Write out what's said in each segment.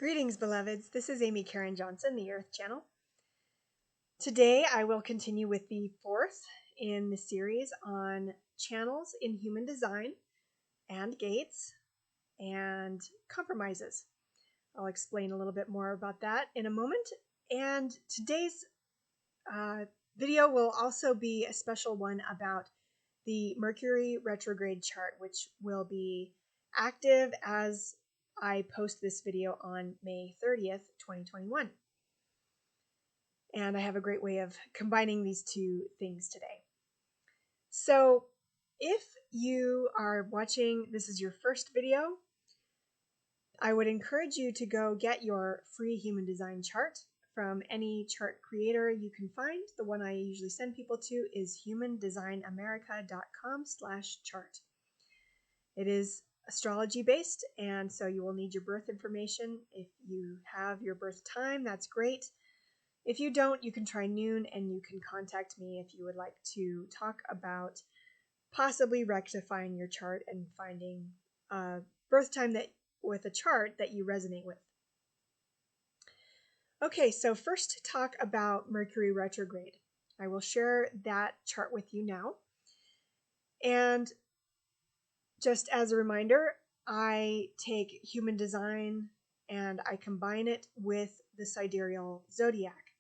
Greetings, beloveds. This is Amy Caryn Johnson, the Earth Channel. Today I will continue with the fourth in the series on channels in human design and gates and compromises. I'll explain a little bit more about that in a moment. And today's video will also be a special one about the Mercury Retrograde chart, which will be active as I post this video on May 30th, 2021. And I have a great way of combining these two things today. So if you are watching, this is your first video, I would encourage you to go get your free human design chart from any chart creator you can find. The one I usually send people to is humandesignamerica.com/chart. It is astrology based, and so you will need your birth information. If you have your birth time, that's great. If you don't, you can try noon, and you can contact me if you would like to talk about possibly rectifying your chart and finding a birth time that with a chart that you resonate with. Okay, so first talk about Mercury retrograde. I will share that chart with you now. And just as a reminder, I take human design and I combine it with the sidereal zodiac.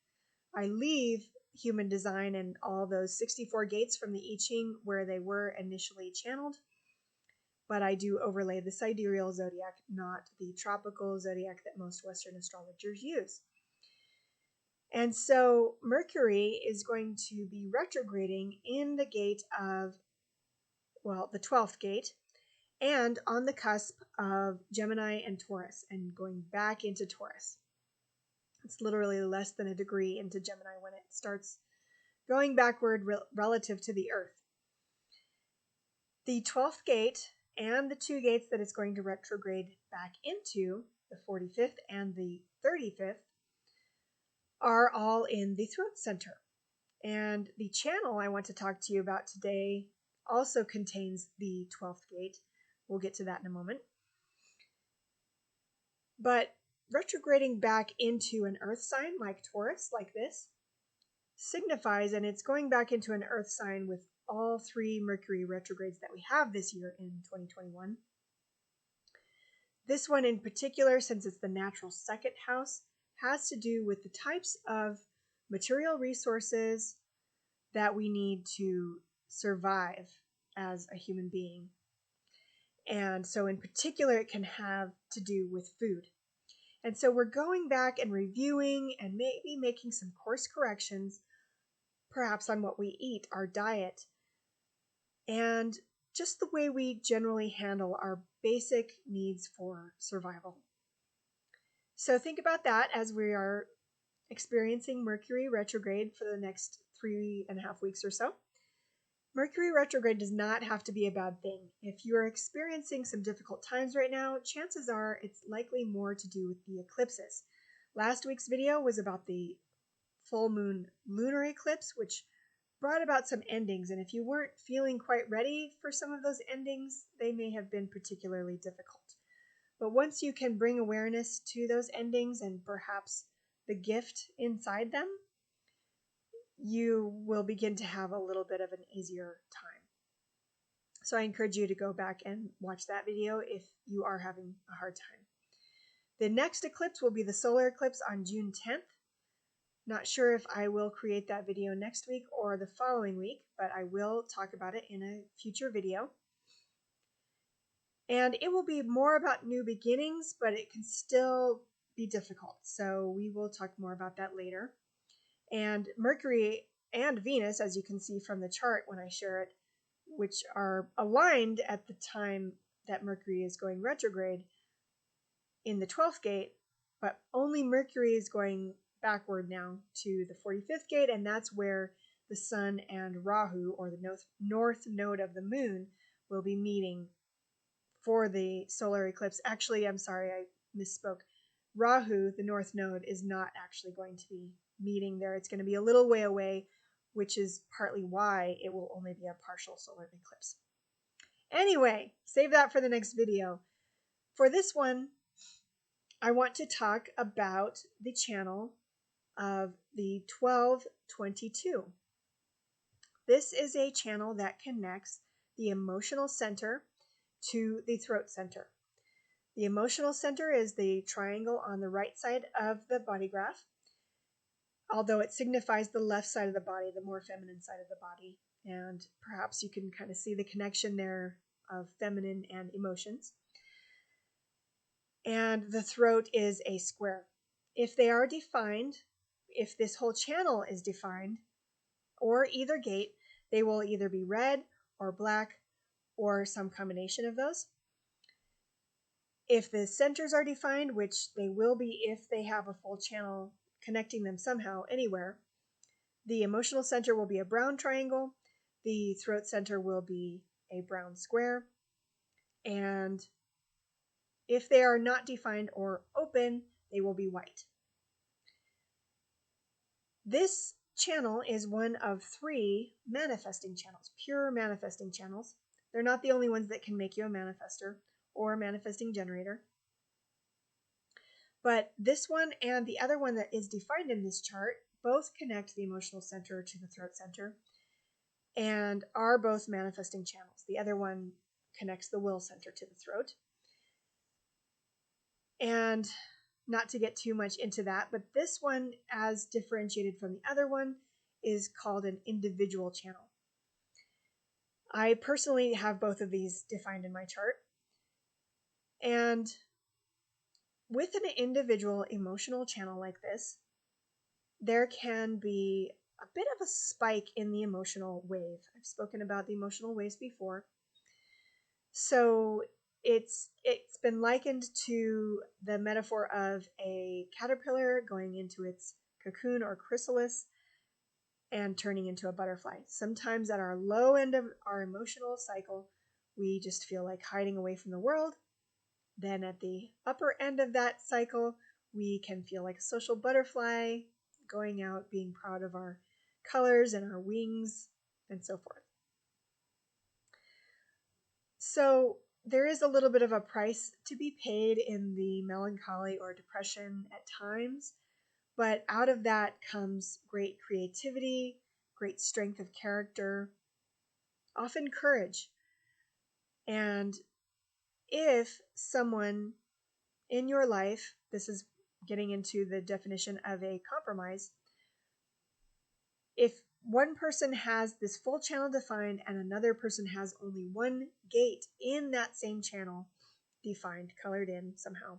I leave human design and all those 64 gates from the I Ching where they were initially channeled, but I do overlay the sidereal zodiac, not the tropical zodiac that most Western astrologers use. And so Mercury is going to be retrograding in the gate of, well, the 12th gate, and on the cusp of Gemini and Taurus, and going back into Taurus. It's literally less than a degree into Gemini when it starts going backward relative to the Earth. The 12th gate and the two gates that it's going to retrograde back into, the 45th and the 35th, are all in the throat center. And the channel I want to talk to you about today also contains the 12th gate. We'll get to that in a moment. But retrograding back into an earth sign like Taurus, like this, signifies, and it's going back into an earth sign with all three Mercury retrogrades that we have this year in 2021. This one in particular, since it's the natural second house, has to do with the types of material resources that we need to survive as a human being. And so in particular, it can have to do with food. And so we're going back and reviewing and maybe making some course corrections, perhaps on what we eat, our diet, and just the way we generally handle our basic needs for survival. So think about that as we are experiencing Mercury retrograde for the next 3.5 weeks or so. Mercury retrograde does not have to be a bad thing. If you're experiencing some difficult times right now, chances are it's likely more to do with the eclipses. Last week's video was about the full moon lunar eclipse, which brought about some endings. And if you weren't feeling quite ready for some of those endings, they may have been particularly difficult. But once you can bring awareness to those endings and perhaps the gift inside them, you will begin to have a little bit of an easier time. So I encourage you to go back and watch that video if you are having a hard time. The next eclipse will be the solar eclipse on June 10th. Not sure if I will create that video next week or the following week, but I will talk about it in a future video. And it will be more about new beginnings, but it can still be difficult. So we will talk more about that later. And Mercury and Venus, as you can see from the chart when I share it, which are aligned at the time that Mercury is going retrograde in the 12th gate, but only Mercury is going backward now to the 45th gate, and that's where the Sun and Rahu, or the north node of the moon, will be meeting for the solar eclipse. Actually, I'm sorry, I misspoke. Rahu, the north node, is not actually going to be meeting there. It's going to be a little way away, which is partly why it will only be a partial solar eclipse. Anyway, save that for the next video. For this one, I want to talk about the channel of the 1222. This is a channel that connects the emotional center to the throat center. The emotional center is the triangle on the right side of the body graph, although it signifies the left side of the body, the more feminine side of the body. And perhaps you can kind of see the connection there of feminine and emotions. And the throat is a square. If they are defined, if this whole channel is defined, or either gate, they will either be red or black or some combination of those. If the centers are defined, which they will be if they have a full channel connecting them somehow anywhere, the emotional center will be a brown triangle, the throat center will be a brown square, and if they are not defined or open, they will be white. This channel is one of 3 manifesting channels, pure manifesting channels. They're not the only ones that can make you a manifester or a manifesting generator. But this one and the other one that is defined in this chart both connect the emotional center to the throat center and are both manifesting channels. The other one connects the will center to the throat. And not to get too much into that, but this one, as differentiated from the other one, is called an individual channel. I personally have both of these defined in my chart. And with an individual emotional channel like this, there can be a bit of a spike in the emotional wave. I've spoken about the emotional waves before. So it's been likened to the metaphor of a caterpillar going into its cocoon or chrysalis and turning into a butterfly. Sometimes at our low end of our emotional cycle, we just feel like hiding away from the world. Then at the upper end of that cycle, we can feel like a social butterfly, going out, being proud of our colors and our wings, and so forth. So there is a little bit of a price to be paid in the melancholy or depression at times, but out of that comes great creativity, great strength of character, often courage. And if someone in your life, this is getting into the definition of a compromise, if one person has this full channel defined and another person has only one gate in that same channel defined, colored in somehow,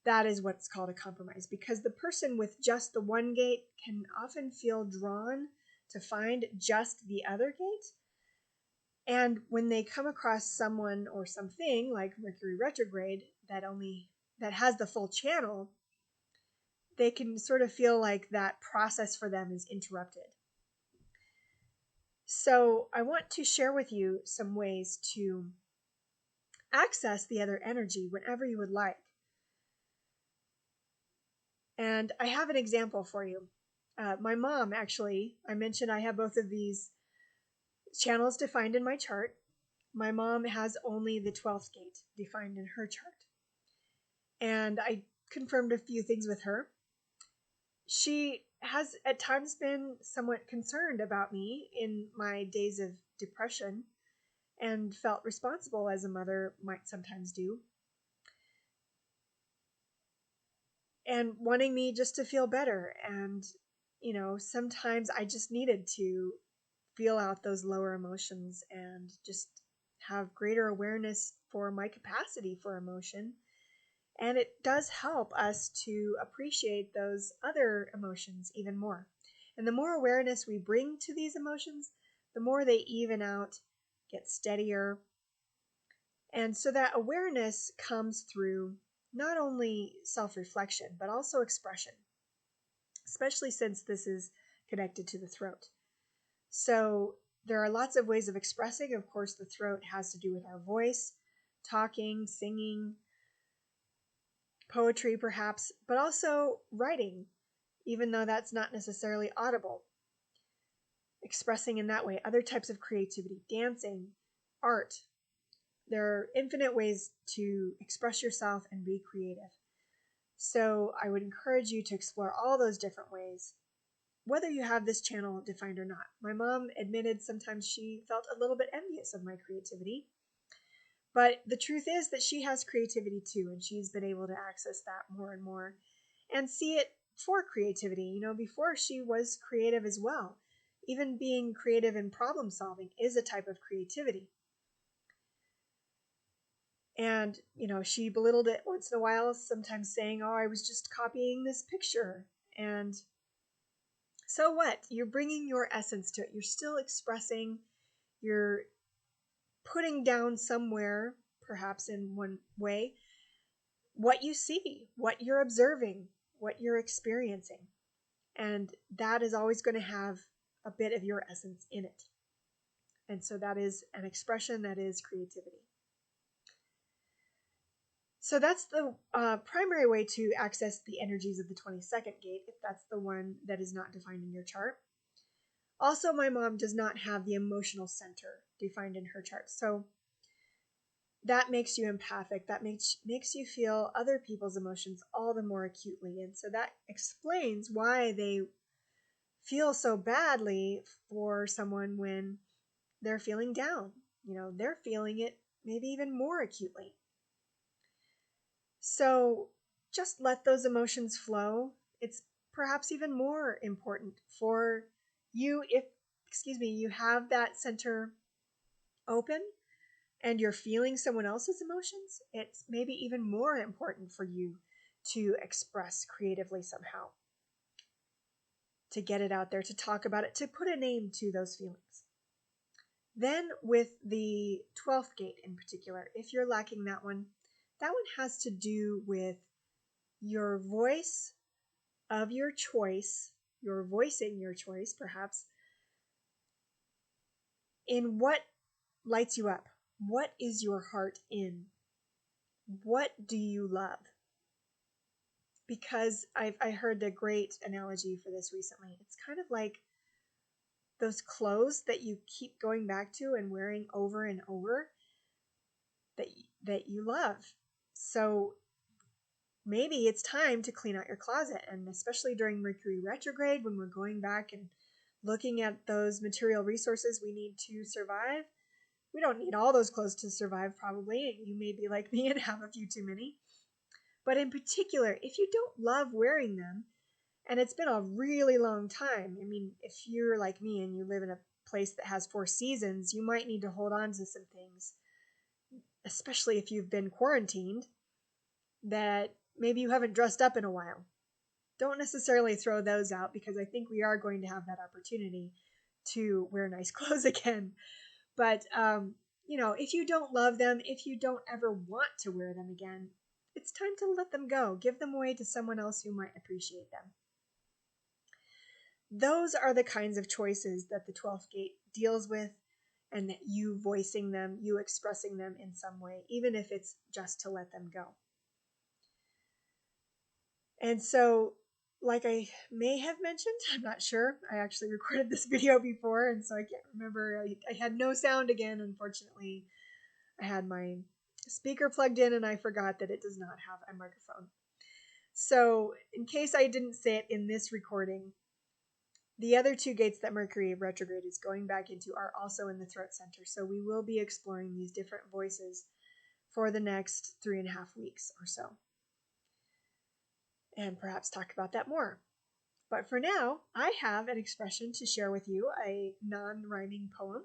that is what's called a compromise, because the person with just the one gate can often feel drawn to find just the other gate. And when they come across someone or something like Mercury Retrograde that has the full channel, they can sort of feel like that process for them is interrupted. So I want to share with you some ways to access the other energy whenever you would like. And I have an example for you. My mom, actually, I mentioned I have both of these channels defined in my chart. My mom has only the 12th gate defined in her chart. And I confirmed a few things with her. She has at times been somewhat concerned about me in my days of depression and felt responsible, as a mother might sometimes do, and wanting me just to feel better. And, sometimes I just needed to feel out those lower emotions and just have greater awareness for my capacity for emotion. And it does help us to appreciate those other emotions even more. And the more awareness we bring to these emotions, the more they even out, get steadier. And so that awareness comes through not only self-reflection, but also expression, especially since this is connected to the throat. So there are lots of ways of expressing. Of course, the throat has to do with our voice, talking, singing, poetry perhaps, but also writing, even though that's not necessarily audible. Expressing in that way, other types of creativity, dancing, art. There are infinite ways to express yourself and be creative. So I would encourage you to explore all those different ways, whether you have this channel defined or not. My mom admitted sometimes she felt a little bit envious of my creativity, but the truth is that she has creativity too, and she's been able to access that more and more and see it for creativity. You know, before she was creative as well. Even being creative in problem solving is a type of creativity. And, you know, she belittled it once in a while, sometimes saying, oh, I was just copying this picture. And so what? You're bringing your essence to it. You're still expressing, you're putting down somewhere, perhaps in one way, what you see, what you're observing, what you're experiencing. And that is always going to have a bit of your essence in it. And so that is an expression, that is creativity. So that's the primary way to access the energies of the 22nd gate, if that's the one that is not defined in your chart. Also, my mom does not have the emotional center defined in her chart. So that makes you empathic. That makes you feel other people's emotions all the more acutely. And so that explains why they feel so badly for someone when they're feeling down. You know, they're feeling it maybe even more acutely. So just let those emotions flow. It's perhaps even more important for you if, you have that center open and you're feeling someone else's emotions. It's maybe even more important for you to express creatively somehow, to get it out there, to talk about it, to put a name to those feelings. Then with the 12th gate in particular, if you're lacking that one has to do with your voice of your choice, you're voicing your choice perhaps, in what lights you up. What is your heart in? What do you love? Because I heard a great analogy for this recently. It's kind of like those clothes that you keep going back to and wearing over and over that you love. So maybe it's time to clean out your closet, and especially during Mercury retrograde, when we're going back and looking at those material resources we need to survive. We don't need all those clothes to survive, probably. You may be like me and have a few too many. But in particular, if you don't love wearing them, and it's been a really long time, I mean, if you're like me and you live in a place that has 4 seasons, you might need to hold on to some things, especially if you've been quarantined, that maybe you haven't dressed up in a while. Don't necessarily throw those out, because I think we are going to have that opportunity to wear nice clothes again. But, you know, if you don't love them, if you don't ever want to wear them again, it's time to let them go. Give them away to someone else who might appreciate them. Those are the kinds of choices that the 12th gate deals with, and that you voicing them, you expressing them in some way, even if it's just to let them go. And so, like I may have mentioned, I'm not sure. I actually recorded this video before, and so I can't remember. I had no sound again, unfortunately. I had my speaker plugged in, and I forgot that it does not have a microphone. So, in case I didn't say it in this recording, the other 2 gates that Mercury retrograde is going back into are also in the throat center. So we will be exploring these different voices for the next 3.5 weeks or so, and perhaps talk about that more. But for now, I have an expression to share with you, a non-rhyming poem.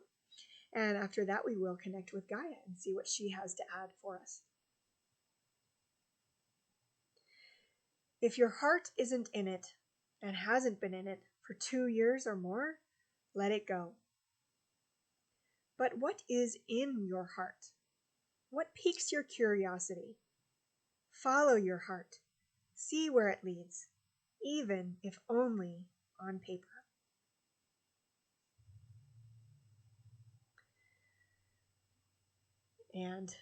And after that, we will connect with Gaia and see what she has to add for us. If your heart isn't in it and hasn't been in it for 2 years or more, let it go. But what is in your heart? What piques your curiosity? Follow your heart. See where it leads, even if only on paper. And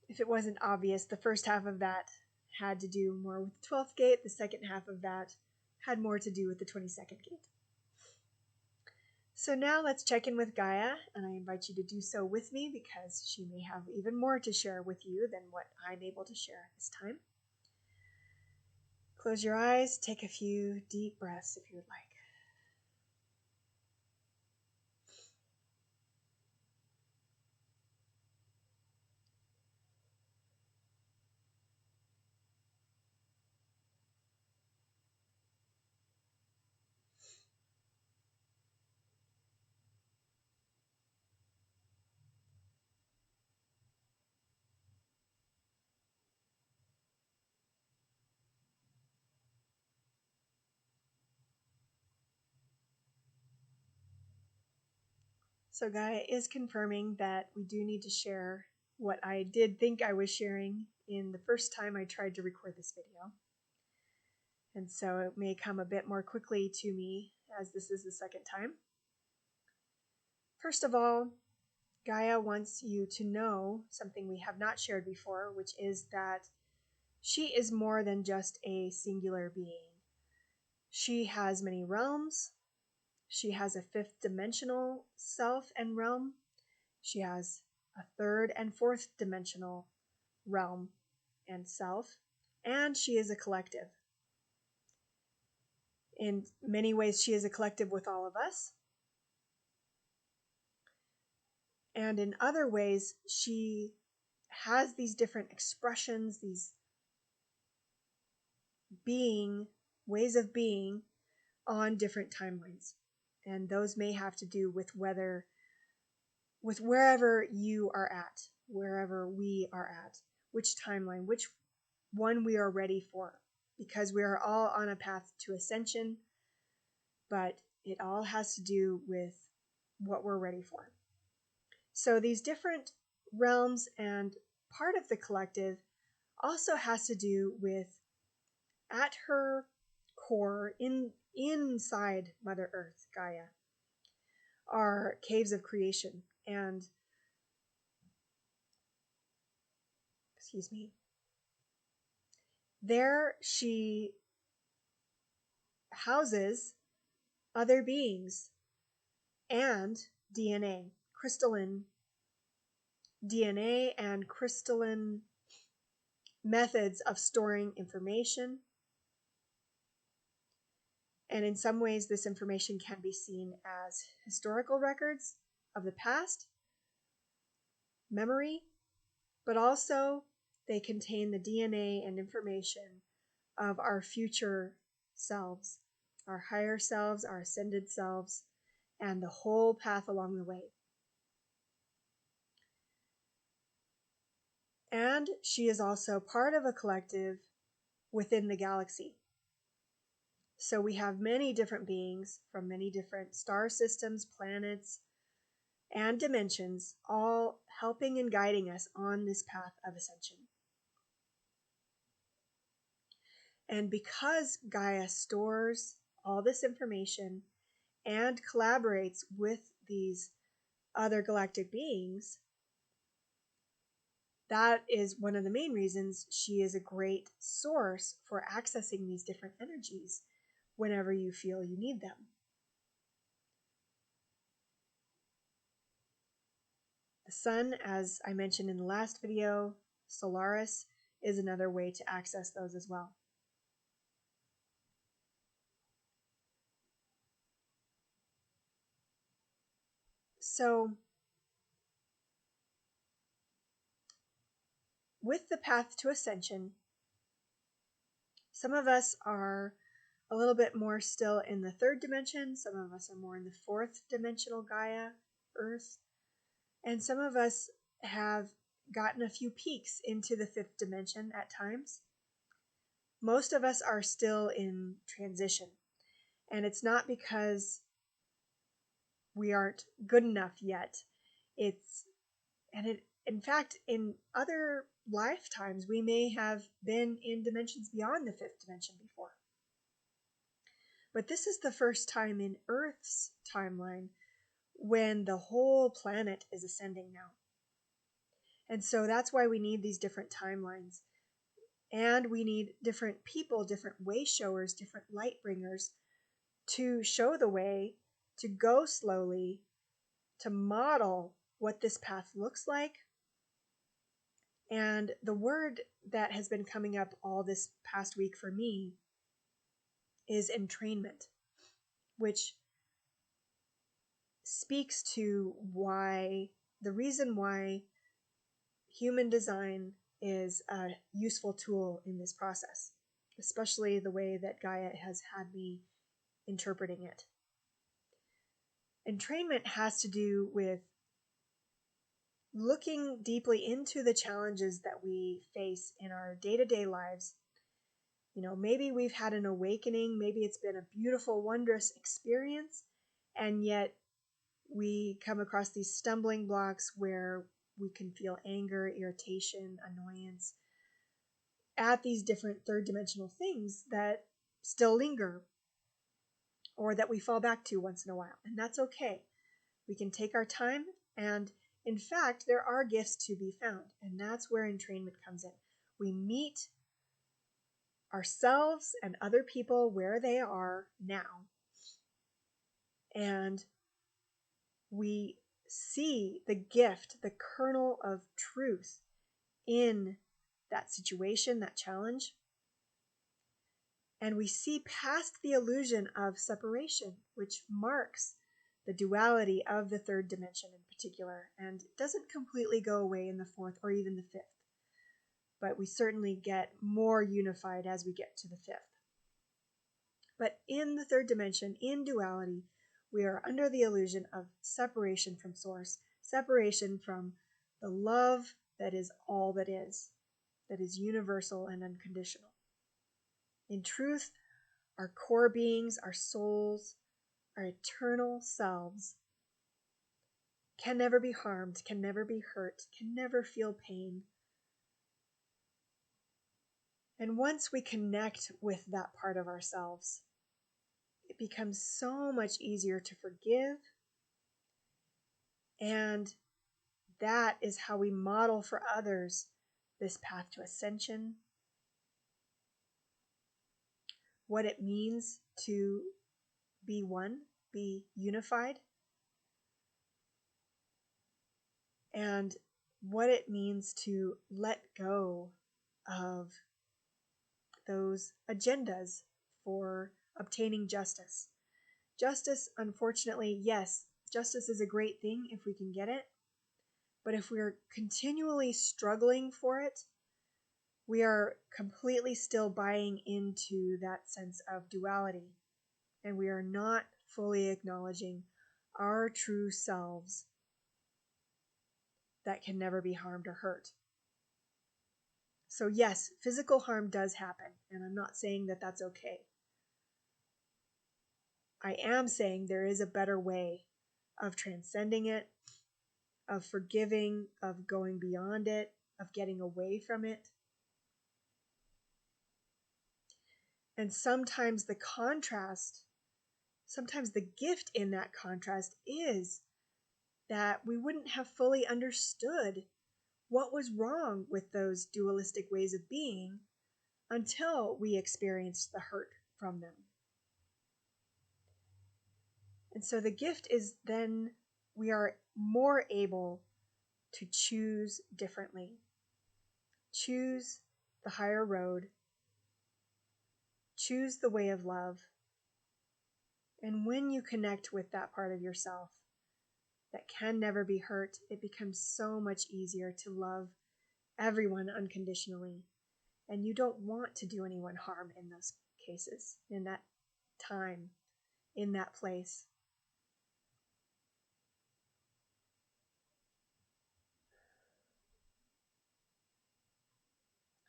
if it wasn't obvious, the first half of that had to do more with the 12th gate. The second half of that had more to do with the 22nd gate. So now let's check in with Gaia, and I invite you to do so with me, because she may have even more to share with you than what I'm able to share this time. Close your eyes, take a few deep breaths if you would like. So Gaia is confirming that we do need to share what I did think I was sharing in the first time I tried to record this video. And so it may come a bit more quickly to me as this is the second time. First of all, Gaia wants you to know something we have not shared before, which is that she is more than just a singular being. She has many realms. She has a fifth dimensional self and realm. She has a third and fourth dimensional realm and self. And she is a collective. In many ways, she is a collective with all of us. And in other ways, she has these different expressions, these ways of being on different timelines. And those may have to do with wherever you are at, wherever we are at, which timeline, which one we are ready for, because we are all on a path to ascension, but it all has to do with what we're ready for. So these different realms and part of the collective also has to do with, at her core, inside Mother Earth, Gaia, are caves of creation. And, there she houses other beings and DNA, crystalline DNA and crystalline methods of storing information. And in some ways, this information can be seen as historical records of the past, memory, but also they contain the DNA and information of our future selves, our higher selves, our ascended selves, and the whole path along the way. And she is also part of a collective within the galaxy. So we have many different beings from many different star systems, planets, and dimensions, all helping and guiding us on this path of ascension. And because Gaia stores all this information and collaborates with these other galactic beings, that is one of the main reasons she is a great source for accessing these different energies whenever you feel you need them. The sun, as I mentioned in the last video, Solaris, is another way to access those as well. So, with the path to ascension, some of us are a little bit more still in the third dimension, some of us are more in the fourth dimensional Gaia, Earth, and some of us have gotten a few peeks into the fifth dimension at times. Most of us are still in transition, and it's not because we aren't good enough yet. In fact, in other lifetimes, we may have been in dimensions beyond the fifth dimension before. But this is the first time in Earth's timeline when the whole planet is ascending now. And so that's why we need these different timelines. And we need different people, different way showers, different light bringers to show the way, to go slowly, to model what this path looks like. And the word that has been coming up all this past week for me is entrainment, which speaks to the reason why human design is a useful tool in this process, especially the way that Gaia has had me interpreting it. Entrainment has to do with looking deeply into the challenges that we face in our day-to-day lives. Maybe we've had an awakening, maybe it's been a beautiful, wondrous experience, and yet we come across these stumbling blocks where we can feel anger, irritation, annoyance at these different third dimensional things that still linger or that we fall back to once in a while. And that's okay. We can take our time, and in fact, there are gifts to be found, and that's where entrainment comes in. We meet ourselves and other people where they are now, and we see the gift, the kernel of truth in that situation, that challenge, and we see past the illusion of separation, which marks the duality of the third dimension in particular, and it doesn't completely go away in the fourth or even the fifth, but we certainly get more unified as we get to the fifth. But in the third dimension, in duality, we are under the illusion of separation from source, separation from the love that is all that is universal and unconditional. In truth, our core beings, our souls, our eternal selves can never be harmed, can never be hurt, can never feel pain. And once we connect with that part of ourselves, it becomes so much easier to forgive. And that is how we model for others this path to ascension, what it means to be one, be unified, and what it means to let go of those agendas for obtaining justice. Justice, unfortunately, yes, justice is a great thing if we can get it, but if we're continually struggling for it, we are completely still buying into that sense of duality, and we are not fully acknowledging our true selves that can never be harmed or hurt. So yes, physical harm does happen, and I'm not saying that that's okay. I am saying there is a better way of transcending it, of forgiving, of going beyond it, of getting away from it. And sometimes the gift in that contrast is that we wouldn't have fully understood what was wrong with those dualistic ways of being until we experienced the hurt from them. And so the gift is then we are more able to choose differently, choose the higher road, choose the way of love. And when you connect with that part of yourself that can never be hurt, it becomes so much easier to love everyone unconditionally. And you don't want to do anyone harm in those cases, in that time, in that place.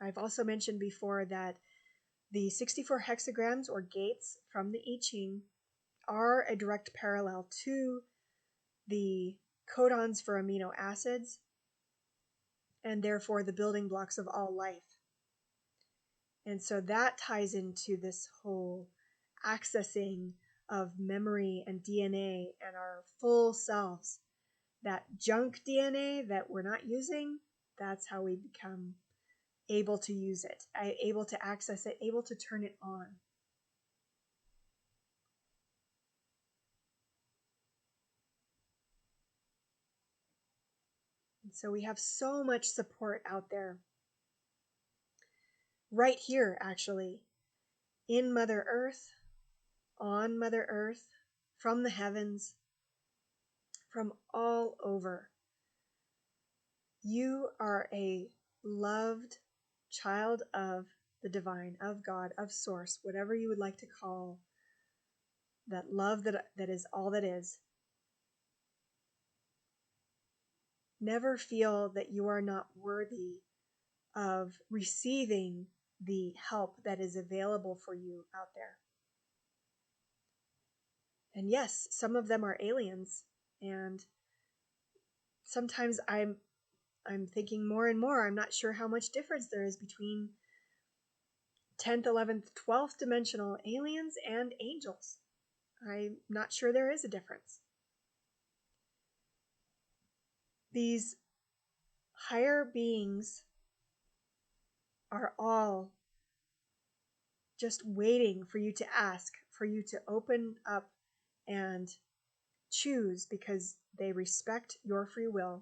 I've also mentioned before that the 64 hexagrams or gates from the I Ching are a direct parallel to the codons for amino acids and therefore the building blocks of all life. And so that ties into this whole accessing of memory and DNA and our full selves. That junk DNA that we're not using, that's how we become able to use it, able to access it, able to turn it on. And so we have so much support out there. Right here, actually, in Mother Earth, on Mother Earth, from the heavens, from all over. You are a loved child of the divine, of God, of Source, whatever you would like to call that love that is all that is. Never feel that you are not worthy of receiving the help that is available for you out there. And yes, some of them are aliens, and sometimes I'm thinking more and more, I'm not sure how much difference there is between 10th, 11th, 12th dimensional aliens and angels. I'm not sure there is a difference. These higher beings are all just waiting for you to ask, for you to open up and choose, because they respect your free will.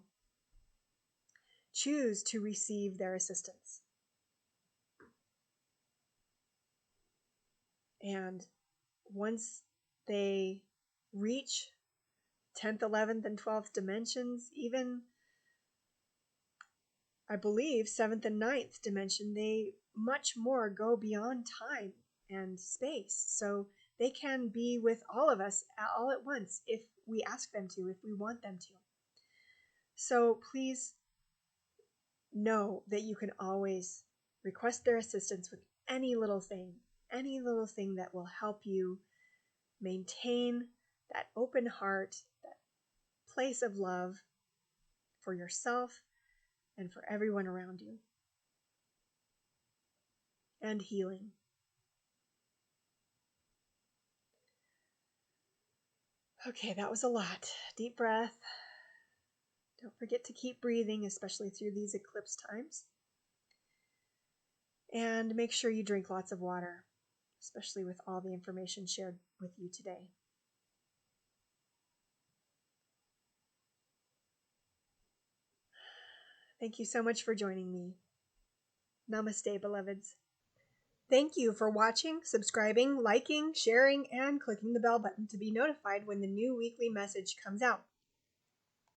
Choose to receive their assistance. And once they reach 10th, 11th, and 12th dimensions, even I believe 7th and 9th dimension, they much more go beyond time and space. So they can be with all of us all at once if we ask them to, if we want them to. So please know that you can always request their assistance with any little thing that will help you maintain that open heart, that place of love for yourself and for everyone around you. And healing. Okay, that was a lot. Deep breath. Don't forget to keep breathing, especially through these eclipse times. And make sure you drink lots of water, especially with all the information shared with you today. Thank you so much for joining me. Namaste, beloveds. Thank you for watching, subscribing, liking, sharing, and clicking the bell button to be notified when the new weekly message comes out.